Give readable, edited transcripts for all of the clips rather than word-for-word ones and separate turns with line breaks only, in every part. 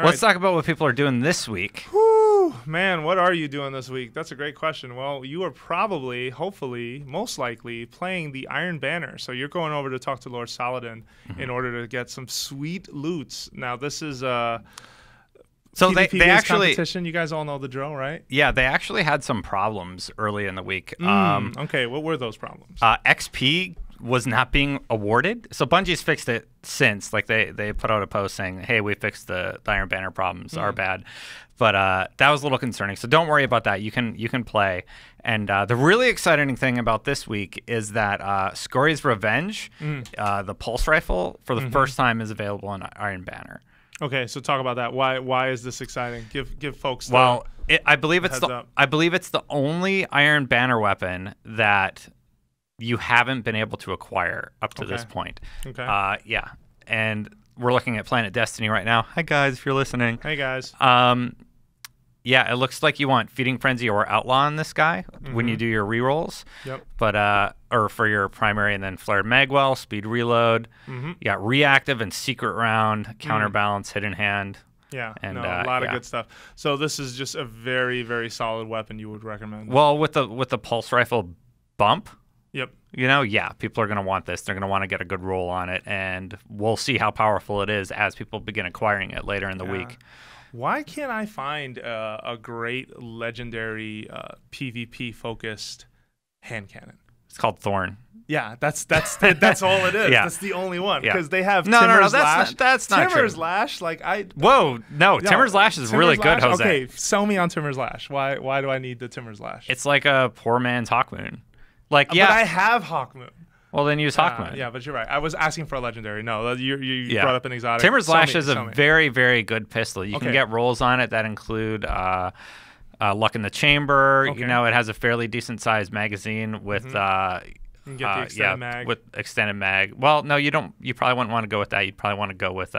Let's talk about what people are doing this week.
Whew, man, what are you doing this week? That's a great question. Well, you are probably, hopefully, most likely playing the Iron Banner. So you're going over to talk to Lord Saladin in order to get some sweet loots. Now, this is so
they actually
competition. You guys all know the drill, right?
Yeah, they actually had some problems early in the week.
Okay, what were those problems?
XP was not being awarded. So Bungie's fixed it since. Like they put out a post saying, "Hey, we fixed the Iron Banner problems. Our bad." But that was a little concerning. So don't worry about that. You can play. And the really exciting thing about this week is that Scori's Revenge, the pulse rifle, for the first time is available in Iron Banner.
Okay, so talk about that. Why is this exciting? Give folks.
I believe it's the only Iron Banner weapon that you haven't been able to acquire up to this point.
Okay.
Yeah. And we're looking at Planet Destiny right now. Hi, guys, if you're listening.
Hey, guys.
Yeah, it looks like you want Feeding Frenzy or Outlaw on this guy when you do your rerolls.
Yep.
But, or for your primary, and then Flared Magwell, Speed Reload. You got Reactive and Secret Round, Counterbalance, Hidden Hand.
Yeah,
and,
a lot of good stuff. So this is just a very, very solid weapon you would recommend.
Well, with the pulse rifle bump,
yep.
Yeah, people are going to want this. They're going to want to get a good roll on it, and we'll see how powerful it is as people begin acquiring it later in the week.
Why can't I find a great legendary PvP-focused hand cannon?
It's called Thorn.
Yeah, that's all it is.
Yeah.
That's the only one because they have
Timur's
Lash.
That's not
Timur's
true.
Lash,
Timur's Lash is really good, Jose.
Okay, sell me on Timur's Lash. Why do I need the Timur's Lash?
It's like a poor man's Hawkmoon.
But I have Hawkmoon.
Well, then use Hawkmoon.
Yeah, but you're right. I was asking for a legendary. No, you brought up an exotic.
Timur's Lash is a very, very good pistol. You can get rolls on it that include Luck in the Chamber.
Okay.
You know, it has a fairly decent sized magazine with
you can get the extended mag.
With extended mag. Well, no, you don't. You probably wouldn't want to go with that. You'd probably want to go with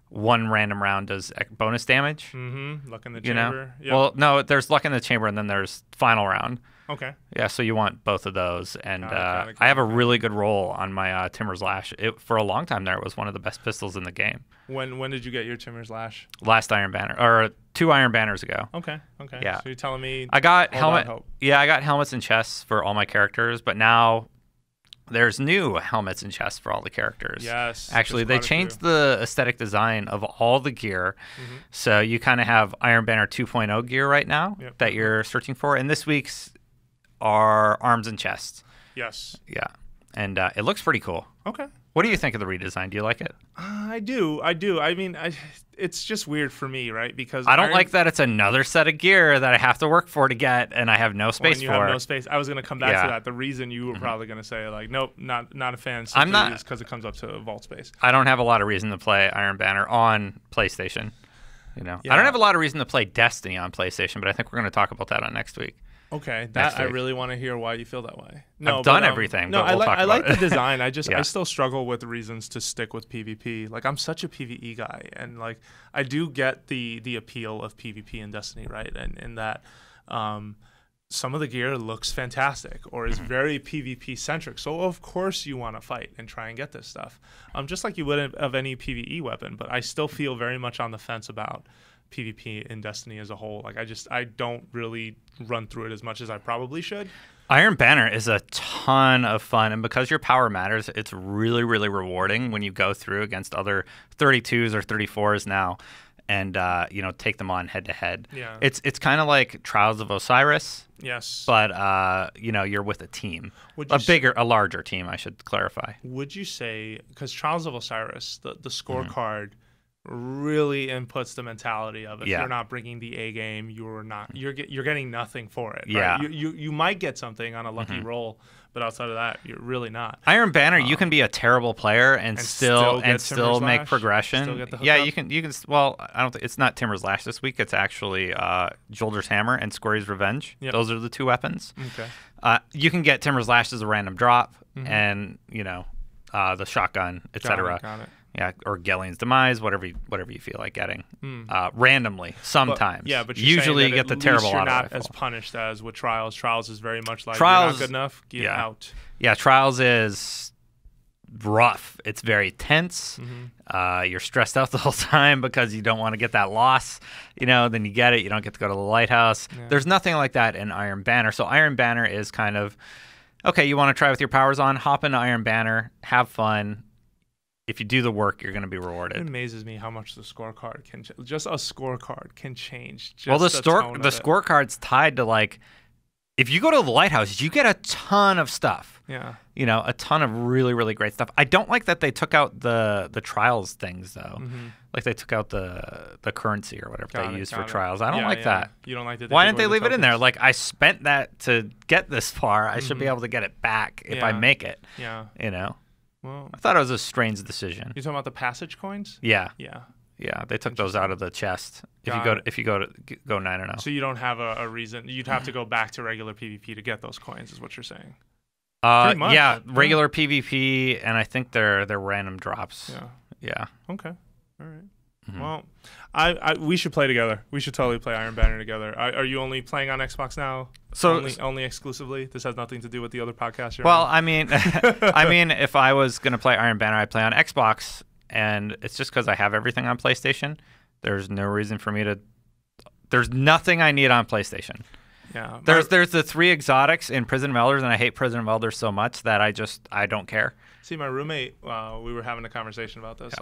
one random round does bonus damage.
Luck in the Chamber.
Yep. Well, no, there's Luck in the Chamber, and then there's final round.
Okay.
Yeah, so you want both of those, and I have a really good roll on my Timur's Lash. For a long time there, it was one of the best pistols in the game.
When did you get your Timur's Lash?
Last Iron Banner, or 2 Iron Banners ago.
Okay.
Yeah.
So you're telling me
I got helmet. Yeah, I got helmets and chests for all my characters, but now there's new helmets and chests for all the characters.
Yes.
Actually, they changed the aesthetic design of all the gear. So you kind of have Iron Banner 2.0 gear right now that you're searching for, and this week's are arms and chests.
Yes.
Yeah. And it looks pretty cool.
Okay.
What do you think of the redesign? Do you like it?
I do. I mean, it's just weird for me, right? Because
I don't like that it's another set of gear that I have to work for to get, and I have no space for.
You have no space. I was going to come back to that. The reason you were probably going to say, like, nope, not a fan.
I'm not,
because it comes up to vault space.
I don't have a lot of reason to play Iron Banner on PlayStation. I don't have a lot of reason to play Destiny on PlayStation, but I think we're going to talk about that on next week.
Okay, I really want to hear why you feel that way.
No, I've done everything.
No,
but
I like the design. I still struggle with reasons to stick with PvP. Like, I'm such a PvE guy, and like I do get the appeal of PvP in Destiny, right? And in that, some of the gear looks fantastic or is very PvP centric. So of course you want to fight and try and get this stuff, just like you would of any PvE weapon. But I still feel very much on the fence about PvP in Destiny as a whole. Like I don't really run through it as much as I probably should.
Iron Banner is a ton of fun, and because your power matters, it's really, really rewarding when you go through against other 32s or 34s now and take them on head to head.
Yeah.
It's kind of like Trials of Osiris.
Yes.
But you're with a team. A larger team, I should clarify.
Would you say, because Trials of Osiris, the scorecard really inputs the mentality of if you're not bringing the A game, you're getting nothing for it. Right?
Yeah.
You might get something on a lucky roll, but outside of that, you're really not.
Iron Banner, you can be a terrible player and still make progression.
Still get the
yeah, you can. Well, I don't think it's not Timur's Lash this week. It's actually Jolder's Hammer and Scori's Revenge.
Yep.
Those are the 2 weapons.
Okay.
You can get Timur's Lash as a random drop, and the shotgun, etc.
Got it.
Yeah, or Gellion's Demise, whatever you feel like getting, randomly sometimes.
But
usually you get the terrible auto
rifle. You're not as punished as with Trials. Trials is very much like you're not good enough. Get out.
Yeah, Trials is rough. It's very tense. You're stressed out the whole time because you don't want to get that loss. Then you get it. You don't get to go to the lighthouse. Yeah. There's nothing like that in Iron Banner. So Iron Banner is kind of, okay, you want to try with your powers on, hop into Iron Banner, have fun. If you do the work, you're going to be rewarded.
It amazes me how much the scorecard can just a scorecard can change.
Well, the scorecard's tied to, like, if you go to the lighthouse, you get a ton of stuff.
Yeah.
A ton of really, really great stuff. I don't like that they took out the trials things, though. Like, they took out the currency or whatever they use for trials. I don't like that.
You don't like that?
Why didn't they leave it in there? Like, I spent that to get this far. I should be able to get it back if I make it.
Yeah.
Well, I thought it was a strange decision.
You talking about the passage coins?
Yeah.
Yeah.
Yeah, they took those out of the chest. If you go 9-0.
So you don't have a reason. You'd have to go back to regular PvP to get those coins, is what you're saying.
Yeah, regular PvP, and I think they're random drops. Yeah. Okay.
All right. Well, we should play together. We should totally play Iron Banner together. Are you only playing on Xbox now? So only exclusively? This has nothing to do with the other podcast you're on?
I mean, if I was gonna play Iron Banner, I'd play on Xbox, and it's just because I have everything on PlayStation. There's no reason for me to. There's nothing I need on PlayStation.
Yeah.
There's the 3 exotics in Prison of Elders, and I hate Prison of Elders so much that I don't care.
See, my roommate, we were having a conversation about this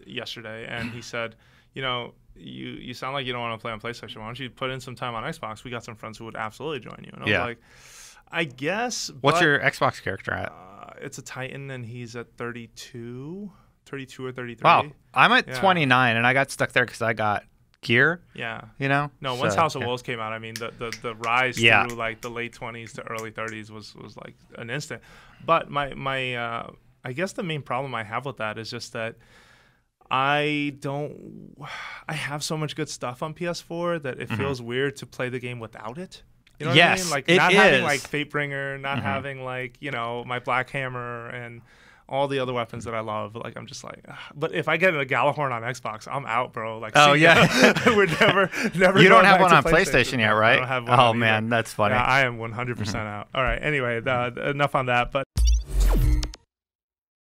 yesterday, and he said, you sound like you don't want to play on PlayStation. Why don't you put in some time on Xbox? We got some friends who would absolutely join you. And I was like, I guess.
What's your Xbox character at?
It's a Titan, and he's at 32 or 33.
Wow, I'm at 29, and I got stuck there because I got gear.
Yeah.
No,
once House of Wolves came out, I mean, the rise through like the late 20s to early 30s was like an instant. But my I guess the main problem I have with that is just that I have so much good stuff on PS4 that it feels weird to play the game without it. You know what I mean? Like not having like Fatebringer, not having like, my Black Hammer and all the other weapons that I love. Like, I'm just like, ugh. But if I get a Galahorn on Xbox, I'm out, bro. Like, we're never.
You don't have one on PlayStation yet, right?
I don't have one
man, that's funny.
Yeah, I am 100% out. All right. Anyway, enough on that. But